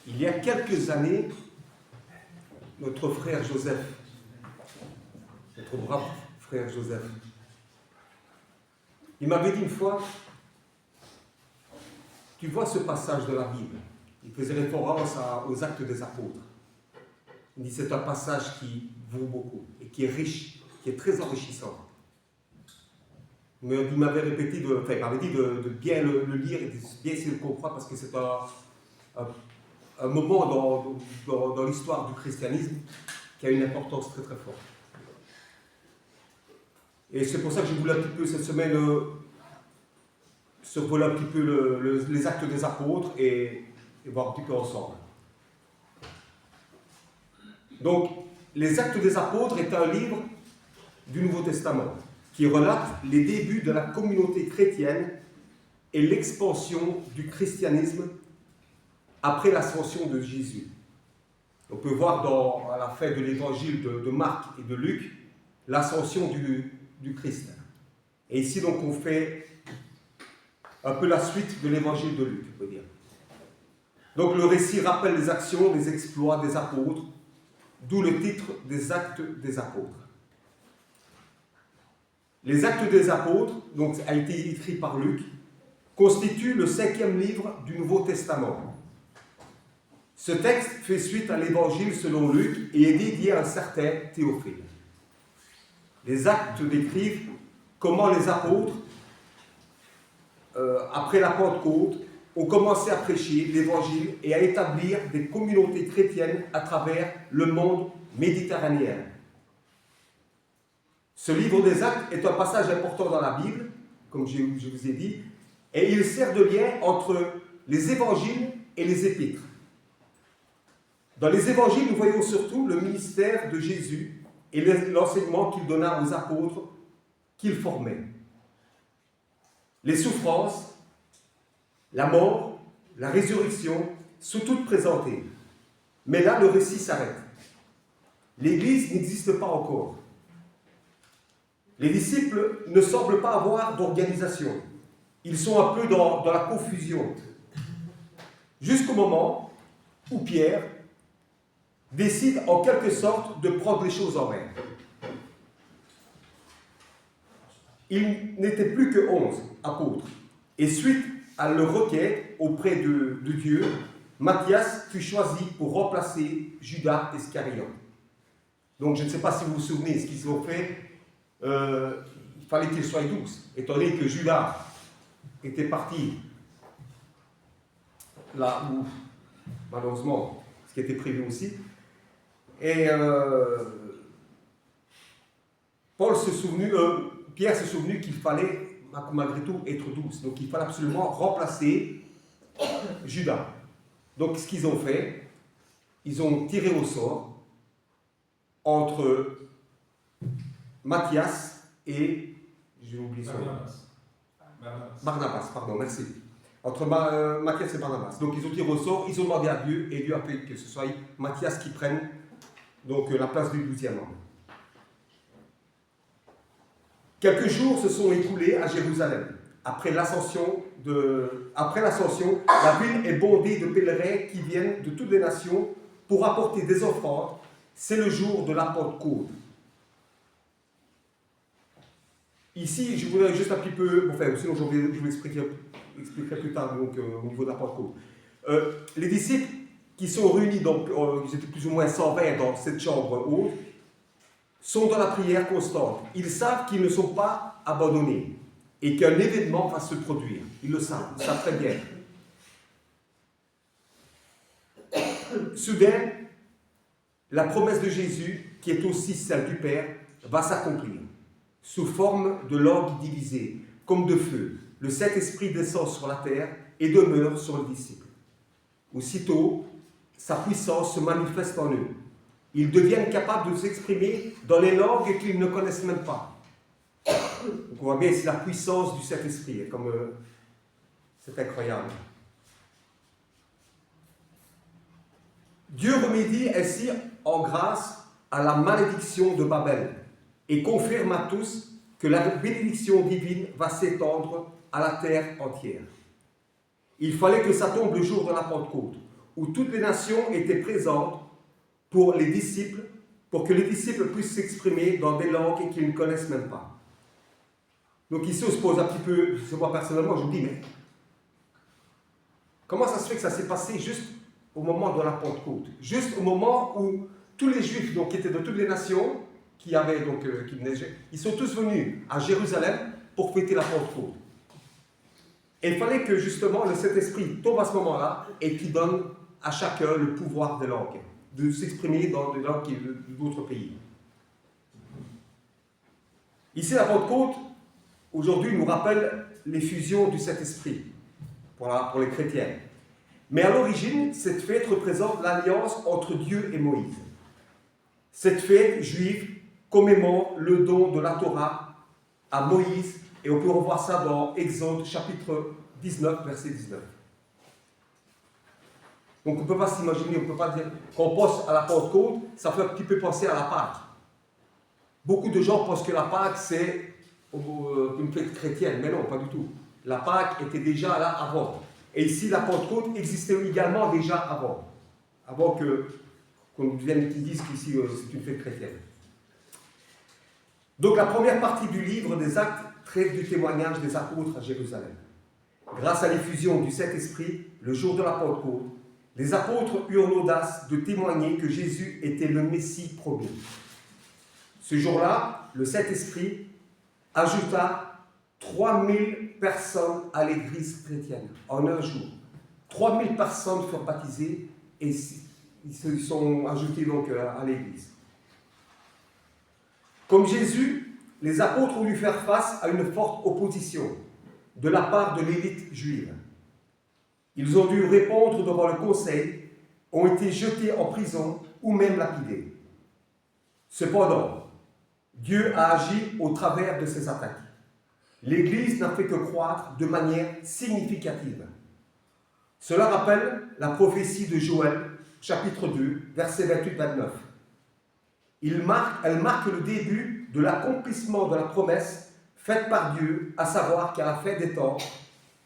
Il y a quelques années, notre frère Joseph, notre brave frère Joseph, il m'avait dit une fois, tu vois ce passage de la Bible, il faisait référence aux Actes des Apôtres. Il dit c'est un passage qui vaut beaucoup et qui est riche, qui est très enrichissant. Mais il m'avait répété, il m'avait dit de bien le lire et de bien essayer de comprendre parce que c'est un moment dans l'histoire du christianisme qui a une importance très très forte. Et c'est pour ça que je voulais un petit peu cette semaine survoler un petit peu les Actes des Apôtres et voir un petit peu ensemble. Donc, les Actes des Apôtres est un livre du Nouveau Testament qui relate les débuts de la communauté chrétienne et l'expansion du christianisme après l'ascension de Jésus. On peut voir à la fin de l'évangile de Marc et de Luc l'ascension du Christ. Et ici, donc, on fait un peu la suite de l'évangile de Luc, on peut dire. Donc, le récit rappelle les actions, les exploits des apôtres, d'où le titre des Actes des Apôtres. Les Actes des Apôtres, donc, a été écrit par Luc, constituent le 5e livre du Nouveau Testament. Ce texte fait suite à l'évangile selon Luc et est dédié à un certain Théophile. Les Actes décrivent comment les apôtres, après la Pentecôte, ont commencé à prêcher l'évangile et à établir des communautés chrétiennes à travers le monde méditerranéen. Ce livre des Actes est un passage important dans la Bible, comme je vous ai dit, et il sert de lien entre les évangiles et les épîtres. Dans les évangiles, nous voyons surtout le ministère de Jésus et l'enseignement qu'il donna aux apôtres qu'il formait. Les souffrances, la mort, la résurrection sont toutes présentées. Mais là, le récit s'arrête. L'Église n'existe pas encore. Les disciples ne semblent pas avoir d'organisation. Ils sont un peu dans la confusion. Jusqu'au moment où Pierre décide en quelque sorte de prendre les choses en main. Il n'était plus que 11 apôtres. Et suite à leur requête auprès de Dieu, Matthias fut choisi pour remplacer Judas Iscariote. Donc je ne sais pas si vous vous souvenez ce qu'ils ont fait. Il fallait qu'ils soient 12, étant donné que Judas était parti là où, malheureusement, ce qui était prévu aussi. Et Pierre s'est souvenu qu'il fallait malgré tout être 12. Donc il fallait absolument remplacer Judas. Donc ce qu'ils ont fait, ils ont tiré au sort entre Matthias et, j'ai oublié son nom. Barnabas, pardon, merci. Entre Matthias et Barnabas. Donc ils ont tiré au sort, ils ont demandé à Dieu, et Dieu a fait que ce soit Matthias qui prenne donc la place du 12e homme. Quelques jours se sont écoulés à Jérusalem. Après l'ascension, la ville est bondée de pèlerins qui viennent de toutes les nations pour apporter des offrandes. C'est le jour de la Pentecôte. Ici, je voudrais juste un petit peu, sinon je vous expliquerai plus tard donc, au niveau de la Pentecôte. Les disciples qui sont réunis, donc ils étaient plus ou moins 120 dans cette chambre haute, sont dans la prière constante. Ils savent qu'ils ne sont pas abandonnés et qu'un événement va se produire. Ils le savent très bien. Soudain, la promesse de Jésus, qui est aussi celle du Père, va s'accomplir. Sous forme de langue divisée, comme de feu, le Saint-Esprit descend sur la terre et demeure sur le disciple. Aussitôt, sa puissance se manifeste en eux. Ils deviennent capables de s'exprimer dans les langues qu'ils ne connaissent même pas. Donc on voit bien ici la puissance du Saint-Esprit, comme c'est incroyable. Dieu remédie ainsi en grâce à la malédiction de Babel et confirme à tous que la bénédiction divine va s'étendre à la terre entière. Il fallait que ça tombe le jour de la Pentecôte, où toutes les nations étaient présentes pour les disciples, pour que les disciples puissent s'exprimer dans des langues qu'ils ne connaissent même pas. Donc ici, on se pose un petit peu, c'est moi personnellement, je me dis, mais comment ça se fait que ça s'est passé juste au moment de la Pentecôte, juste au moment où tous les Juifs, donc, qui étaient de toutes les nations, qui venaient, ils sont tous venus à Jérusalem pour fêter la Pentecôte. Et il fallait que justement le Saint-Esprit tombe à ce moment-là et qu'il donne à chacun le pouvoir de langue, de s'exprimer dans des langues d'autres pays. Ici, la Pentecôte, aujourd'hui, nous rappelle l'effusion du Saint-Esprit pour les chrétiens. Mais à l'origine, cette fête représente l'alliance entre Dieu et Moïse. Cette fête juive commémore le don de la Torah à Moïse, et on peut revoir ça dans Exode chapitre 19, verset 19. Donc on ne peut pas s'imaginer, on ne peut pas dire, quand on pense à la Pentecôte, ça fait un petit peu penser à la Pâque. Beaucoup de gens pensent que la Pâque c'est une fête chrétienne, mais non, pas du tout. La Pâque était déjà là avant. Et ici, la Pentecôte existait également déjà avant qu'on vienne qui disent qu'ici c'est une fête chrétienne. Donc la première partie du livre des Actes traite du témoignage des apôtres à Jérusalem. Grâce à l'effusion du Saint-Esprit, le jour de la Pentecôte, les apôtres eurent l'audace de témoigner que Jésus était le Messie promis. Ce jour-là, le Saint-Esprit ajouta 3000 personnes à l'église chrétienne en un jour. 3000 personnes furent baptisées et ils se sont ajoutés donc à l'église. Comme Jésus, les apôtres ont dû faire face à une forte opposition de la part de l'élite juive. Ils ont dû répondre devant le conseil, ont été jetés en prison ou même lapidés. Cependant, Dieu a agi au travers de ces attaques. L'Église n'a fait que croître de manière significative. Cela rappelle la prophétie de Joël, chapitre 2, versets 28-29. Elle marque le début de l'accomplissement de la promesse faite par Dieu, à savoir qu'à la fin des temps,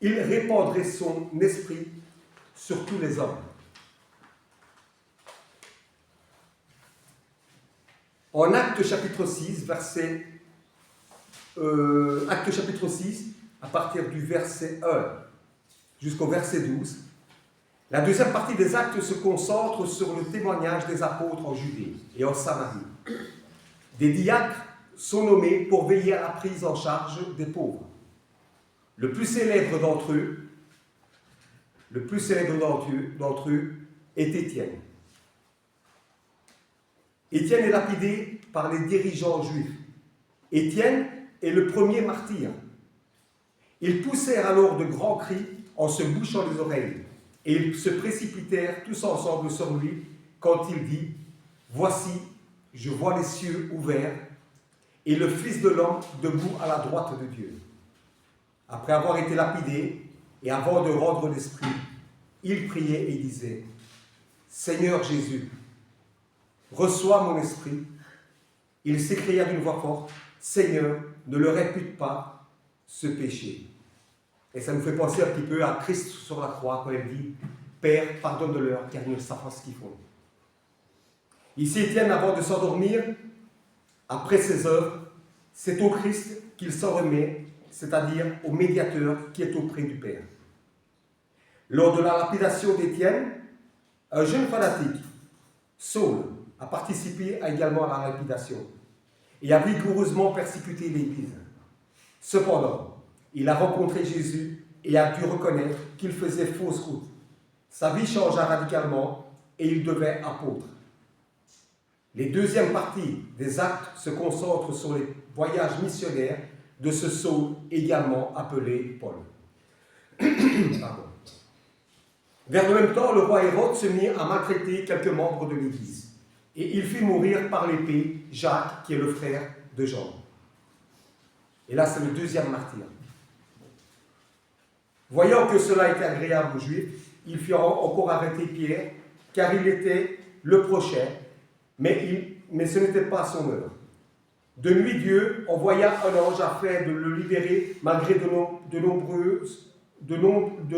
il répandrait son esprit sur tous les hommes. En Actes chapitre 6, Actes chapitre 6, à partir du verset 1 jusqu'au verset 12, la deuxième partie des Actes se concentre sur le témoignage des apôtres en Judée et en Samarie. Des diacres sont nommés pour veiller à la prise en charge des pauvres. Le plus célèbre d'entre eux est Étienne. Étienne est lapidé par les dirigeants juifs. Étienne est le premier martyr. Ils poussèrent alors de grands cris en se bouchant les oreilles, et ils se précipitèrent tous ensemble sur lui quand il dit « Voici, je vois les cieux ouverts et le Fils de l'homme debout à la droite de Dieu. » Après avoir été lapidé et avant de rendre l'esprit, il priait et disait « Seigneur Jésus, reçois mon esprit. » Il s'écria d'une voix forte « Seigneur, ne leur impute pas ce péché. » Et ça nous fait penser un petit peu à Christ sur la croix quand il dit « Père, pardonne-leur car ils ne savent pas ce qu'ils font. » Ici, Étienne, avant de s'endormir, après ses œuvres, c'est au Christ qu'il s'en remet, c'est-à-dire au médiateur qui est auprès du Père. Lors de la lapidation d'Étienne, un jeune fanatique, Saul, a participé également à la lapidation et a vigoureusement persécuté l'Église. Cependant, il a rencontré Jésus et a dû reconnaître qu'il faisait fausse route. Sa vie changea radicalement et il devint apôtre. Les deuxièmes parties des Actes se concentrent sur les voyages missionnaires de ce Saul, également appelé Paul. Pardon. Vers le même temps, le roi Hérode se mit à maltraiter quelques membres de l'Église. Et il fit mourir par l'épée Jacques, qui est le frère de Jean. Et là, c'est le deuxième martyr. Voyant que cela était agréable aux Juifs, il fit encore arrêter Pierre, car il était le prochain, mais ce n'était pas son heure. De nuit, Dieu envoya un ange afin de le libérer, malgré de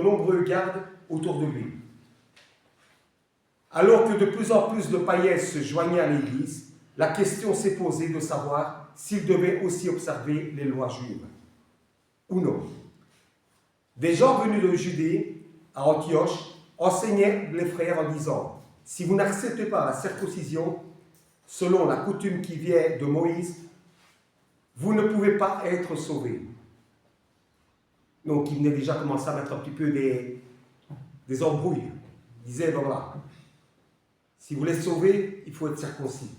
nombreux gardes autour de lui. Alors que de plus en plus de païens se joignaient à l'Église, la question s'est posée de savoir s'ils devaient aussi observer les lois juives ou non. Des gens venus de Judée, à Antioche, enseignaient les frères en disant « Si vous n'acceptez pas la circoncision, selon la coutume qui vient de Moïse, vous ne pouvez pas être sauvés. » Donc, il venait déjà commencer à mettre un petit peu des embrouilles. Il disait, ben voilà, si vous voulez sauver, il faut être circoncis.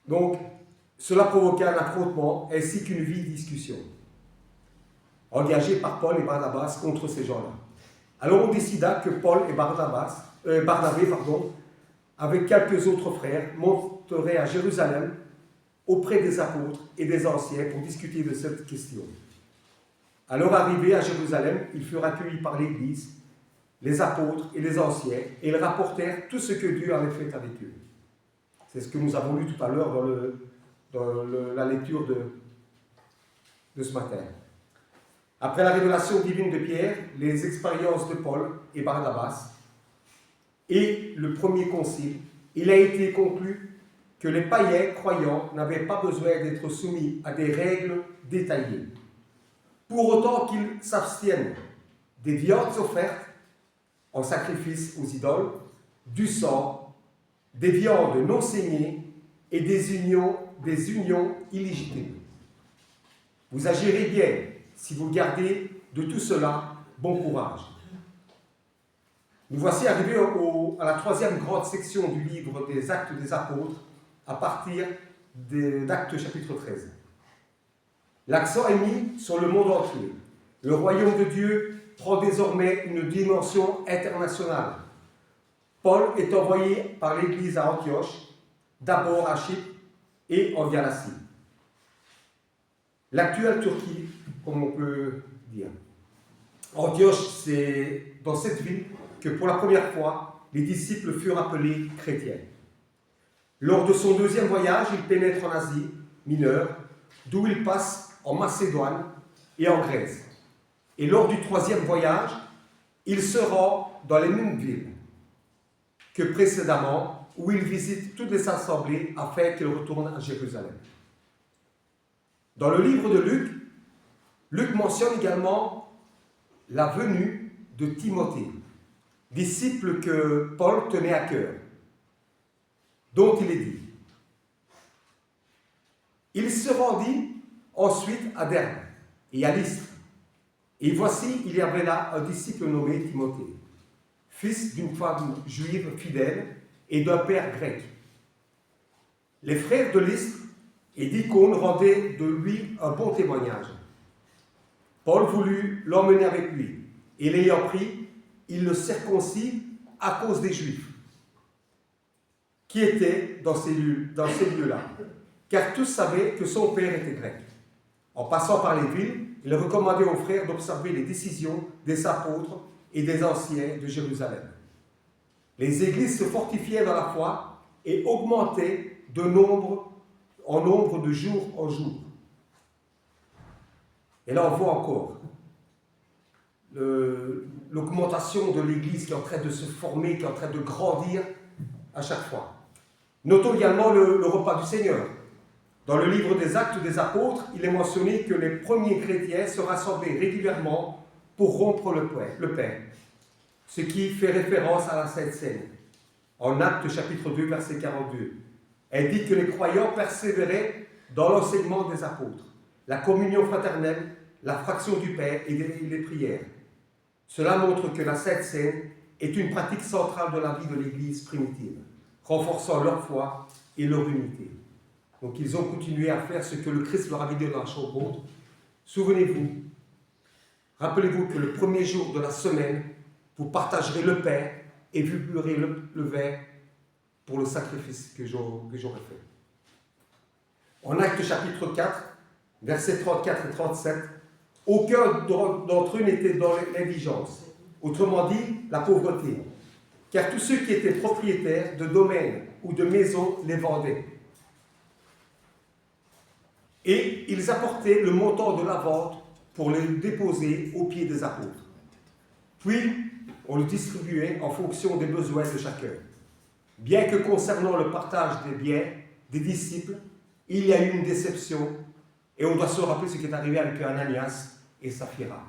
Donc, cela provoquait un affrontement ainsi qu'une vive discussion, engagée par Paul et Barnabas contre ces gens-là. Alors on décida que Paul et Barnabé, avec quelques autres frères, monteraient à Jérusalem auprès des apôtres et des anciens pour discuter de cette question. À leur arrivée à Jérusalem, ils furent accueillis par l'Église, les apôtres et les anciens, et ils rapportèrent tout ce que Dieu avait fait avec eux. C'est ce que nous avons lu tout à l'heure dans la lecture de ce matin. Après la révélation divine de Pierre, les expériences de Paul et Barnabas et le premier concile, il a été conclu que les païens croyants n'avaient pas besoin d'être soumis à des règles détaillées, pour autant qu'ils s'abstiennent des viandes offertes en sacrifice aux idoles, du sang, des viandes non saignées et des unions illégitimes. Vous agirez bien si vous gardez de tout cela bon courage. Nous voici arrivés à la troisième grande section du livre des Actes des Apôtres, à partir d'Actes chapitre 13. L'accent est mis sur le monde entier. Le royaume de Dieu prend désormais une dimension internationale. Paul est envoyé par l'Église à Antioche, d'abord à Chypre et en Galatie. L'actuelle Turquie, comme on peut dire. Antioche, c'est dans cette ville que pour la première fois, les disciples furent appelés chrétiens. Lors de son deuxième voyage, il pénètre en Asie mineure, d'où il passe en Macédoine et en Grèce. Et lors du troisième voyage, il se rend dans les mêmes villes que précédemment, où il visite toutes les assemblées afin qu'il retourne à Jérusalem. Dans le livre de Luc, Luc mentionne également la venue de Timothée, disciple que Paul tenait à cœur, dont il est dit. Il se rendit ensuite à Derbe et à Lystre, et voici, il y avait là un disciple nommé Timothée, fils d'une femme juive fidèle et d'un père grec. Les frères de Lystre et d'Icône rendaient de lui un bon témoignage. Paul voulut l'emmener avec lui, et l'ayant pris, il le circoncit à cause des Juifs qui étaient dans ces lieux-là, car tous savaient que son père était grec. En passant par les villes, il recommandait aux frères d'observer les décisions des apôtres et des anciens de Jérusalem. Les églises se fortifiaient dans la foi et augmentaient en nombre de jour en jour. Et là, on voit encore l'augmentation de l'Église qui est en train de se former, qui est en train de grandir à chaque fois. Notons également le repas du Seigneur. Dans le livre des Actes des Apôtres, il est mentionné que les premiers chrétiens se rassemblaient régulièrement pour rompre le pain, ce qui fait référence à la Sainte Seine. En Actes chapitre 2, verset 42, elle dit que les croyants persévéraient dans l'enseignement des apôtres, la communion fraternelle, la fraction du pain et les prières. Cela montre que la Sainte Seine est une pratique centrale de la vie de l'Église primitive, renforçant leur foi et leur unité. Donc ils ont continué à faire ce que le Christ leur avait dit dans la chambre haute. Souvenez-vous, rappelez-vous que le premier jour de la semaine, vous partagerez le pain et vous buerez le vin pour le sacrifice que j'aurai fait. En Actes chapitre 4, versets 34 et 37, aucun d'entre eux n'était dans l'indigence, autrement dit, la pauvreté, car tous ceux qui étaient propriétaires de domaines ou de maisons les vendaient. Et ils apportaient le montant de la vente pour le déposer aux pieds des apôtres. Puis, on le distribuait en fonction des besoins de chacun. Bien que concernant le partage des biens des disciples, il y a eu une déception, et on doit se rappeler ce qui est arrivé avec Ananias et Saphira.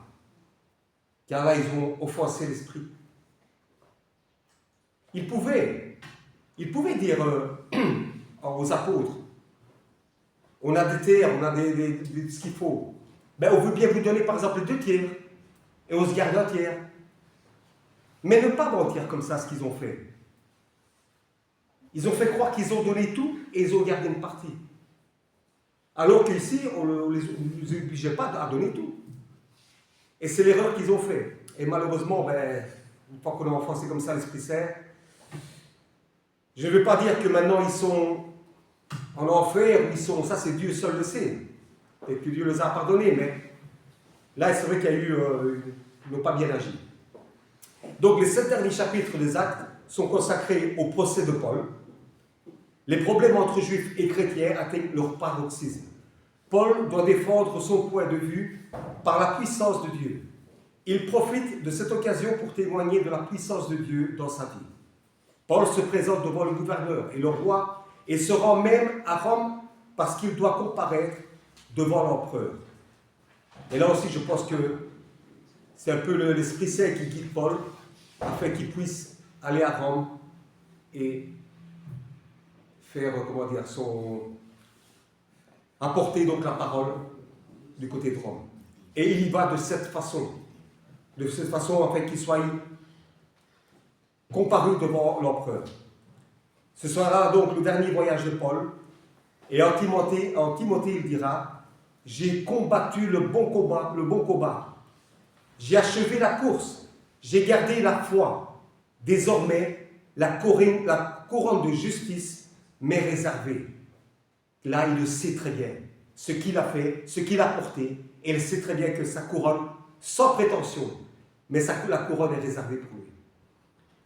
Car là, ils ont offensé l'Esprit. Ils pouvaient dire aux apôtres, on a des terres, on a ce qu'il faut. Ben, on veut bien vous donner par exemple 2 tiers, et on se garde 1 tiers. Mais ne pas mentir comme ça ce qu'ils ont fait. Ils ont fait croire qu'ils ont donné tout et ils ont gardé une partie. Alors qu'ici, on ne les obligeait pas à donner tout. Et c'est l'erreur qu'ils ont fait. Et malheureusement, ben, une fois qu'on a enfoncé comme ça l'Esprit Saint, je ne veux pas dire que maintenant ils sont en enfer, ou ça c'est Dieu seul le sait. Et que Dieu les a pardonnés, mais là c'est vrai qu'il y a eu, ils n'ont pas bien agi. Donc les 7 derniers chapitres des Actes sont consacrés au procès de Paul. Les problèmes entre juifs et chrétiens atteignent leur paroxysme. Paul doit défendre son point de vue par la puissance de Dieu. Il profite de cette occasion pour témoigner de la puissance de Dieu dans sa vie. Paul se présente devant le gouverneur et le roi et se rend même à Rome parce qu'il doit comparaître devant l'empereur. Et là aussi, je pense que c'est un peu l'Esprit Saint qui guide Paul afin qu'il puisse aller à Rome et faire, apporter donc la parole du côté de Rome. Et il y va de cette façon afin qu'il soit comparu devant l'empereur. Ce sera donc le dernier voyage de Paul, et en Timothée il dira « J'ai combattu le bon combat, j'ai achevé la course, j'ai gardé la foi. Désormais, la couronne de justice m'est réservée. » Là, il le sait très bien, ce qu'il a fait, ce qu'il a porté, et il sait très bien que sa couronne, sans prétention, mais la couronne est réservée pour lui.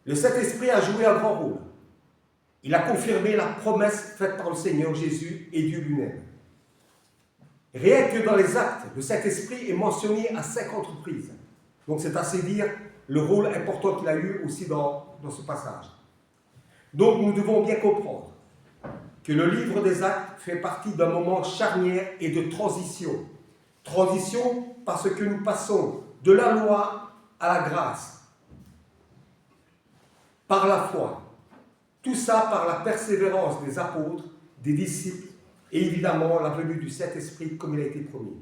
Le Saint-Esprit a joué un grand rôle. Il a confirmé la promesse faite par le Seigneur Jésus et Dieu lui-même. Rien que dans les Actes, le Saint-Esprit est mentionné à 5 reprises. Donc c'est assez dire le rôle important qu'il a eu aussi dans ce passage. Donc nous devons bien comprendre que le livre des Actes fait partie d'un moment charnière et de transition. Transition parce que nous passons de la loi à la grâce, par la foi. Tout ça par la persévérance des apôtres, des disciples, et évidemment la venue du Saint-Esprit comme il a été promis.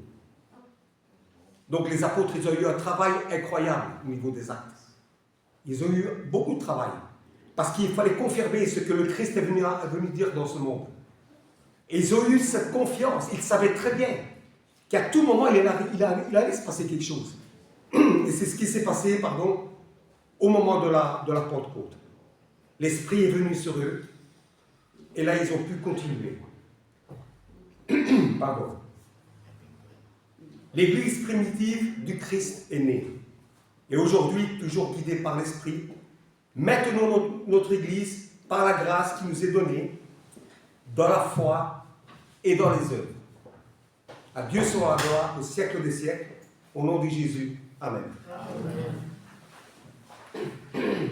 Donc les apôtres, ils ont eu un travail incroyable au niveau des Actes. Ils ont eu beaucoup de travail, parce qu'il fallait confirmer ce que le Christ est venu dire dans ce monde. Et ils ont eu cette confiance, ils savaient très bien qu'à tout moment, il allait se passer quelque chose. Et c'est ce qui s'est passé, au moment de la Pentecôte. L'Esprit est venu sur eux, et là, ils ont pu continuer. Pardon. L'Église primitive du Christ est née. Et aujourd'hui, toujours guidée par l'Esprit, maintenons notre Église par la grâce qui nous est donnée, dans la foi et dans les œuvres. À Dieu soit la gloire au siècle des siècles, au nom de Jésus. Amen. Amen.